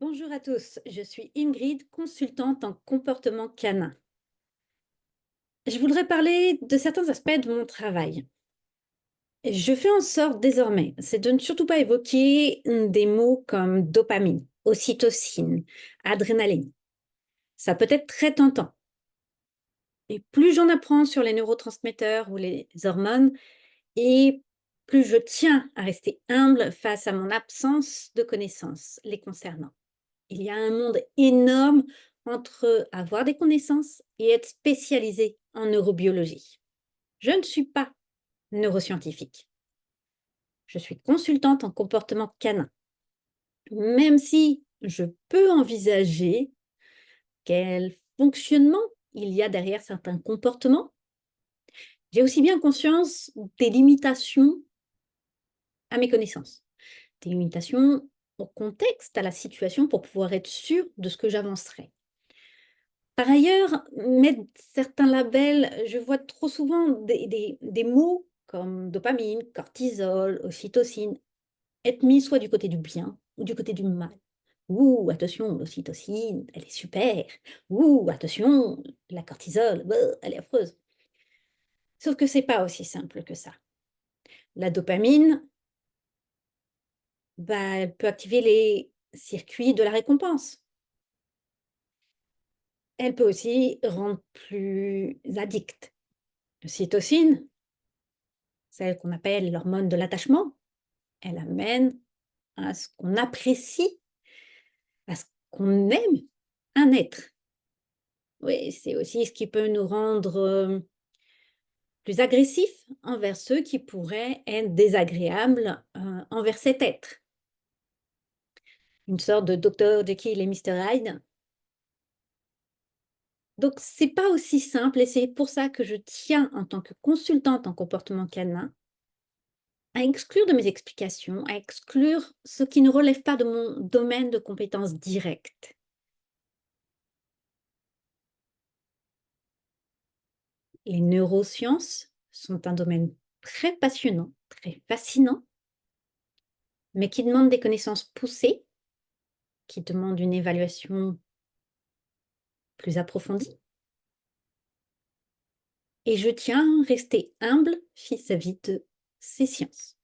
Bonjour à tous, je suis Ingrid, consultante en comportement canin. Je voudrais parler de certains aspects de mon travail. Je fais en sorte désormais, c'est de ne surtout pas évoquer des mots comme dopamine, ocytocine, adrénaline. Ça peut être très tentant. Et plus j'en apprends sur les neurotransmetteurs ou les hormones, et plus je tiens à rester humble face à mon absence de connaissances les concernant. Il y a un monde énorme entre avoir des connaissances et être spécialisé en neurobiologie. Je ne suis pas neuroscientifique. Je suis consultante en comportement canin. Même si je peux envisager quel fonctionnement il y a derrière certains comportements, j'ai aussi bien conscience des limitations à mes connaissances, des limitations au contexte, à la situation pour pouvoir être sûre de ce que j'avancerai. Par ailleurs, mettre certains labels, je vois trop souvent des mots comme dopamine, cortisol, ocytocine être mis soit du côté du bien ou du côté du mal. Ouh, attention, l'ocytocine, elle est super. Ouh, attention, la cortisol, elle est affreuse. Sauf que c'est pas aussi simple que ça. La dopamine, bah, elle peut activer les circuits de la récompense. Elle peut aussi rendre plus addict. L'ocytocine, celle qu'on appelle l'hormone de l'attachement, elle amène à ce qu'on apprécie, à ce qu'on aime un être. Oui, c'est aussi ce qui peut nous rendre plus agressifs envers ceux qui pourraient être désagréables envers cet être. Une sorte de Dr. Jekyll et Mr. Hyde. Donc, c'est pas aussi simple et c'est pour ça que je tiens, en tant que consultante en comportement canin, à exclure de mes explications, à exclure ce qui ne relève pas de mon domaine de compétences directes. Les neurosciences sont un domaine très passionnant, très fascinant, mais qui demande des connaissances poussées, qui demande une évaluation plus approfondie. Et je tiens à rester humble vis-à-vis de ces sciences.